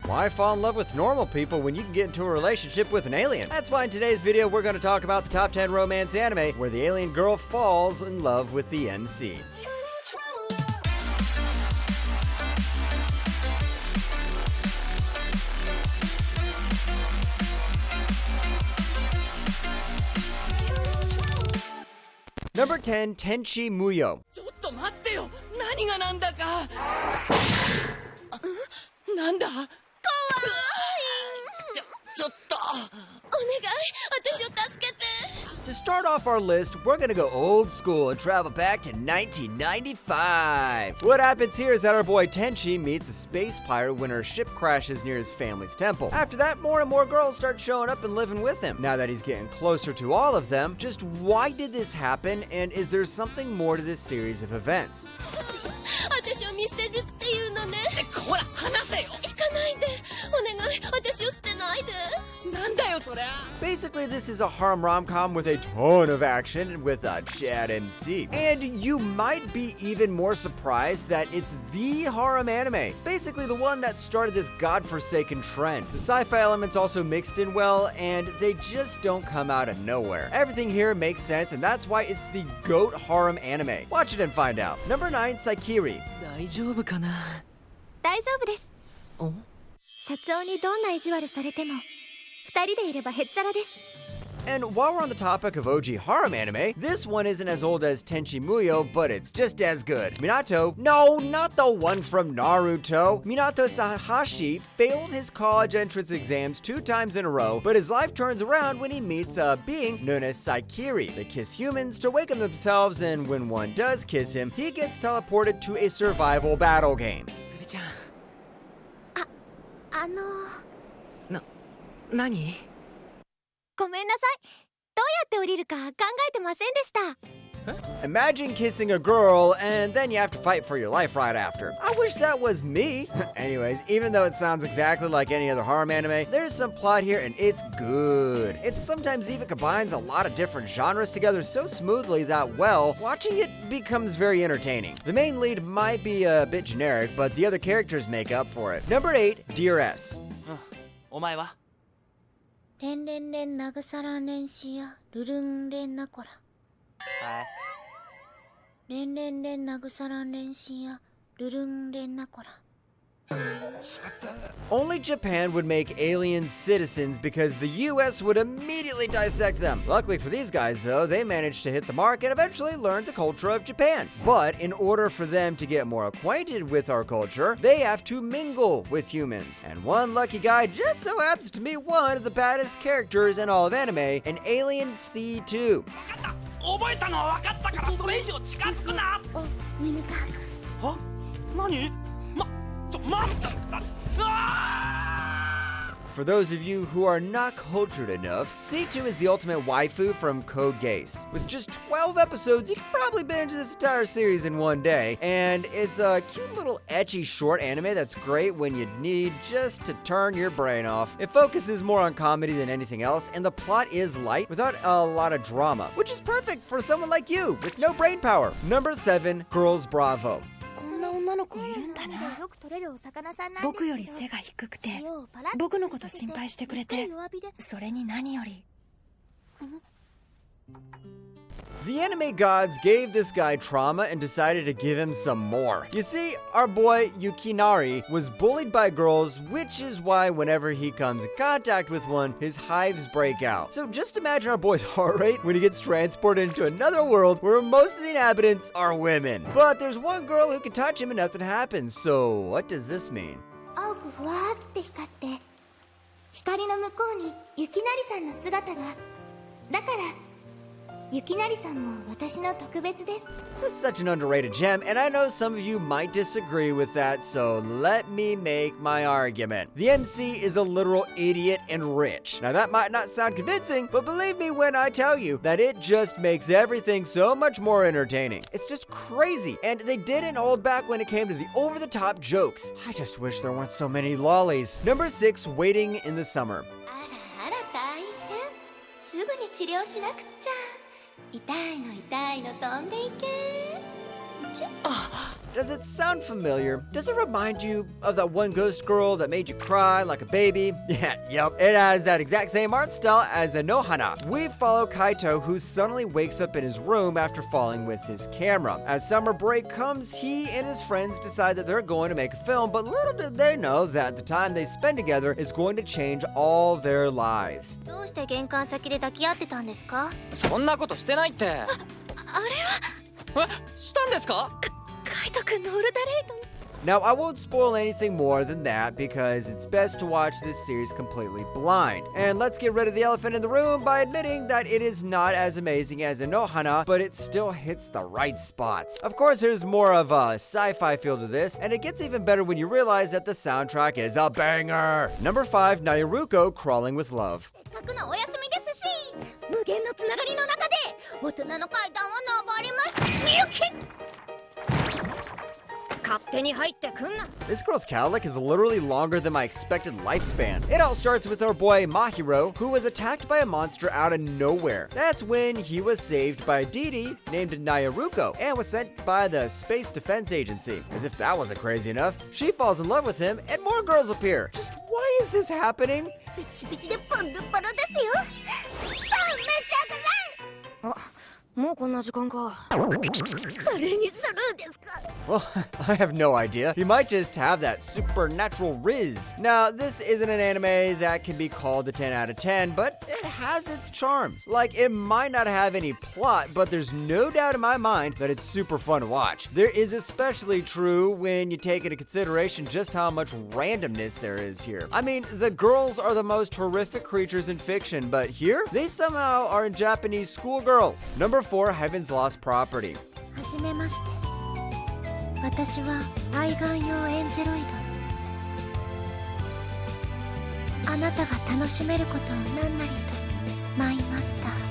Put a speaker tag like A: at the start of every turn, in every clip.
A: Why fall in love with normal people when you can get into a relationship with an alien? That's why in today's video we're going to talk about the top 10 romance anime where the alien girl falls in love with the MC. Number 10, Tenchi Muyo.
B: ちょっと待ってよ。何がなんだか。なんだ。怖い。ちょっと。お願い、私を助けて。
A: To start off our list, we're gonna go old school and travel back to 1995. What happens here is that our boy Tenchi meets a space pirate when her ship crashes near his family's temple. After that, more and more girls start showing up and living with him. Now that he's getting closer to all of them, just why did this happen, and is there something more to this series of events?
C: 私を見捨てるっていうのね。
B: ほら、話せよ。
C: 行かないで。お願い、私を捨てないで。
B: なんだよそれ。
A: Basically, this is a harem rom-com with a ton of action with a Chad MC. And you might be even more surprised that it's the harem anime. It's basically the one that started this godforsaken trend. The sci-fi elements also mixed in well, and they just don't come out of nowhere. Everything here makes sense, and that's why it's the GOAT harem anime. Watch it and find out. Number 9, Saikiri.
B: 大丈夫かな。
C: 大丈夫です。
B: お？
C: 社長にどんな意地悪されても、二人でいればへっちゃらです。
A: And while we're on the topic of OG harem anime, this one isn't as old as Tenchi Muyo, but it's just as good. Minato, no, not the one from Naruto. Minato Sahashi failed his college entrance exams 2 times in a row, but his life turns around when he meets a being known as Saikiri. They kiss humans to waken themselves, and when one does kiss him, he gets teleported to a survival battle game.
B: すびちゃん。何？
C: ごめんなさい。どうやって降りるか考えてませんでした。
A: Imagine kissing a girl and then you have to fight for your life right after. I wish that was me. Anyways, even though it sounds exactly like any other harem anime, there's some plot here and it's good. It sometimes even combines a lot of different genres together so smoothly that, well, watching it becomes very entertaining. The main lead might be a bit generic, but the other characters make up for it. Number 8, Dear S.
B: お前は？
C: レンレンレンなぐさらんれんしやルルンレンなこら。
B: はい。
C: レンレンレンなぐさらんれんしやルルンレンなこら。
A: Only Japan would make aliens citizens because the US would immediately dissect them. Luckily for these guys though, they managed to hit the mark and eventually learned the culture of Japan. But in order for them to get more acquainted with our culture, they have to mingle with humans. And one lucky guy just so happens to meet one of the baddest characters in all of anime, an alien C2.
B: 覚えたのは分かったからそれ以上近づくな。
C: お、ミヌカ。
B: は？何？待った。
A: For those of you who are not cultured enough, C2 is the ultimate waifu from Code Geass. With just 12 episodes, you can probably binge this entire series in one day. And it's a cute little ecchi short anime that's great when you need just to turn your brain off. It focuses more on comedy than anything else, and the plot is light without a lot of drama, which is perfect for someone like you with no brain power. Number 7, Girls Bravo.
C: こんな女の子いるんだな。僕より背が低くて、僕のこと心配してくれて、それに何より。
A: The anime gods gave this guy trauma and decided to give him some more. You see, our boy Yukinari was bullied by girls, which is why whenever he comes in contact with one, his hives break out. So just imagine our boy's heart rate when he gets transported into another world where most of the inhabitants are women. But there's one girl who can touch him and nothing happens, so what does this mean?
C: 青くふわーって光って、光の向こうに雪成さんの姿が。だから。 This is
A: such an underrated gem, and I know some of you might disagree with that, so let me make my argument. The MC is a literal idiot and rich. Now that might not sound convincing, but believe me when I tell you that it just makes everything so much more entertaining. It's just crazy, and they didn't hold back when it came to the over-the-top jokes. I just wish there weren't so many lollies. Number 6, Waiting in the Summer.
C: あら大変。すぐに治療しなくっちゃ。痛いの痛いの飛んでいけ。
A: Does it sound familiar? Does it remind you of that one ghost girl that made you cry like a baby? Yeah, yep. It has that exact same art style as Anohana. We follow Kaito, who suddenly wakes up in his room after falling with his camera. As summer break comes, he and his friends decide that they're going to make a film, but little did they know that the time they spend together is going to change all their lives.
D: どうして玄関先で抱き合ってたんですか？
B: そんなことしてないって。
D: あれは
B: したんですか？
D: カイト君のオルタレート。
A: Now, I won't spoil anything more than that because it's best to watch this series completely blind. And let's get rid of the elephant in the room by admitting that it is not as amazing as Anohana, but it still hits the right spots. Of course, there's more of a sci-fi feel to this, and it gets even better when you realize that the soundtrack is a banger. Number 5, Naruko, Crawling with Love.
D: せっかくのお休みですし、無限のつながりの中で大人の階段を登ります。みゆき。
A: This girl's cowlick is literally longer than my expected lifespan. It all starts with our boy Mahiro, who was attacked by a monster out of nowhere. That's when he was saved by a deity named Naruko and was sent by the Space Defense Agency. As if that wasn't crazy enough, she falls in love with him and more girls appear. Just why is this happening?
D: ピチピチでポロポロですよ。さあ、召し上がれ。あ、もうこんな時間か。それにスルーですか。
A: Well, I have no idea. He might just have that supernatural riz. Now, this isn't an anime that can be called a 10 out of 10, but it has its charms. Like, it might not have any plot, but there's no doubt in my mind that it's super fun to watch. There is especially true when you take into consideration just how much randomness there is here. I mean, the girls are the most horrific creatures in fiction, but here, they somehow are in Japanese schoolgirls. Number 4, Heaven's Lost Property.
D: はじめまして。 私は愛玩用エンジェロイド。あなたが楽しめることを何なりとマイマスター。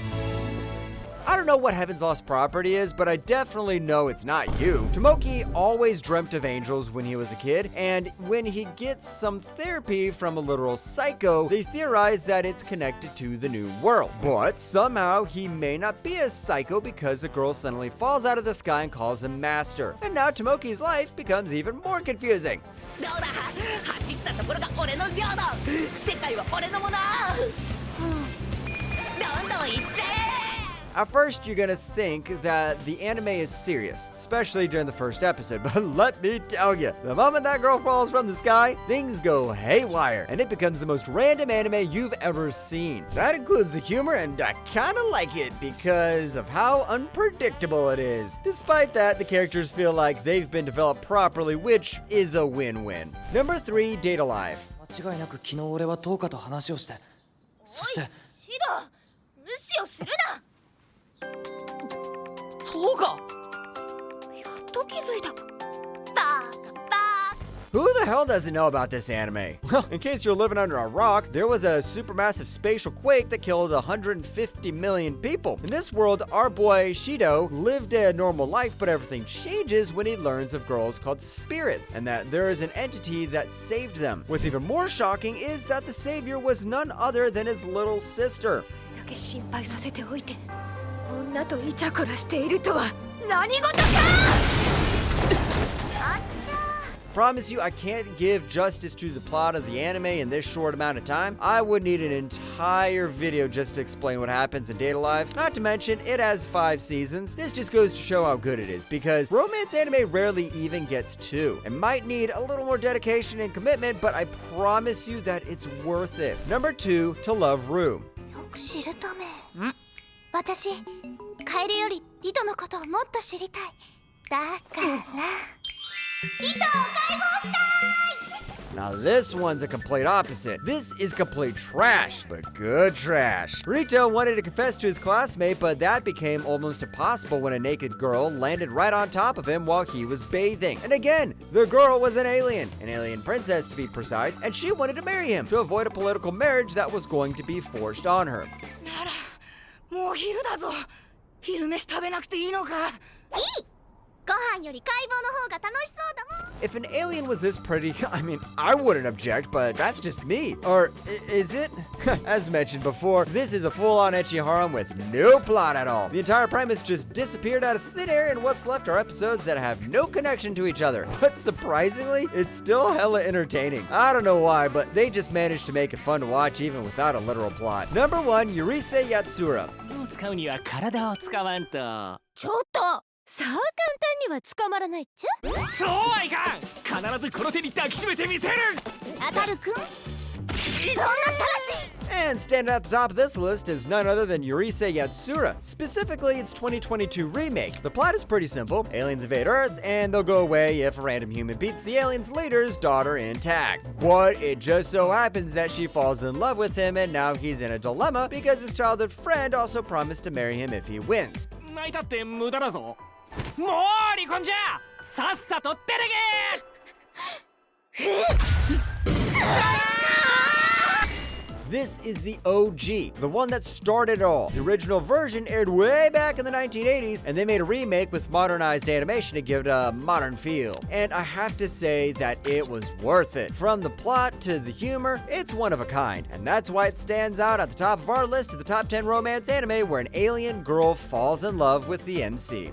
A: I don't know what Heaven's Lost Property is, but I definitely know it's not you. Tomoki always dreamt of angels when he was a kid, and when he gets some therapy from a literal psycho, they theorize that it's connected to the new world. But somehow he may not be a psycho because a girl suddenly falls out of the sky and calls him master. And now Tomoki's life becomes even more confusing.
E: どうだ走ったところが俺の領土世界は俺のものどんどん行っちゃえ
A: At first, you're gonna think that the anime is serious, especially during the first episode, but let me tell you, the moment that girl falls from the sky, things go haywire, and it becomes the most random anime you've ever seen. That includes the humor, and I kinda like it because of how unpredictable it is. Despite that, the characters feel like they've been developed properly, which is a win-win. Number 3, Date Alive.
B: 間違いなく昨日俺はトウカと話をして、そして
D: シド、無視をするな。
B: トウカ
D: やっと気づいた。バーカ。
A: Who the hell doesn't know about this anime? Well, in case you're living under a rock, there was a supermassive spatial quake that killed 150 million people. In this world, our boy Shido lived a normal life, but everything changes when he learns of girls called spirits, and that there is an entity that saved them. What's even more shocking is that the savior was none other than his little sister.
D: だけ心配させておいて、女とイチャコラしているとは何事か。
A: Promise you, I can't give justice to the plot of the anime in this short amount of time. I would need an entire video just to explain what happens in Date Alive. Not to mention, it has 5 seasons. This just goes to show how good it is, because romance anime rarely even gets 2. It might need a little more dedication and commitment, but I promise you that it's worth it. Number 2, To Love Ru.
D: よく知るため。私、カエルよりリトのことをもっと知りたい。だから。
A: Now this one's a complete opposite. This is complete trash, but good trash. Rito wanted to confess to his classmate, but that became almost impossible when a naked girl landed right on top of him while he was bathing. And again, the girl was an alien princess to be precise, and she wanted to marry him to avoid a political marriage that was going to be forced on her.
E: ならもう昼だぞ昼飯食べなくていいのか
D: いい。ご飯より解剖の方が楽しそうだもん。
A: If an alien was this pretty, I mean, I wouldn't object, but that's just me. Or is it? As mentioned before, this is a full-on ecchi harem with no plot at all. The entire premise just disappeared out of thin air, and what's left are episodes that have no connection to each other. But surprisingly, it's still hella entertaining. I don't know why, but they just managed to make it fun to watch even without a literal plot. Number 1, Yurisei Yatsura.
B: 使うには体を使わんと。
D: ちょっとそう簡単には捕まらないっちゃ。
B: そうはいかん。必ずこの手に抱きしめてみせる。
D: 当たるくん、どうなったらしい。
A: And standing at the top of this list is none other than Yurisei Yatsura, specifically its 2022 remake. The plot is pretty simple. Aliens invade Earth, and they'll go away if a random human beats the alien's leader's daughter in tag. But it just so happens that she falls in love with him, and now he's in a dilemma because his childhood friend also promised to marry him if he wins.
B: 泣いたって無駄だぞ。もう離婚じゃ。さっさと出てけ。
A: This is the OG, the one that started it all. The original version aired way back in the 1980s, and they made a remake with modernized animation to give it a modern feel. And I have to say that it was worth it. From the plot to the humor, it's one of a kind. And that's why it stands out at the top of our list of the top 10 romance anime where an alien girl falls in love with the MC.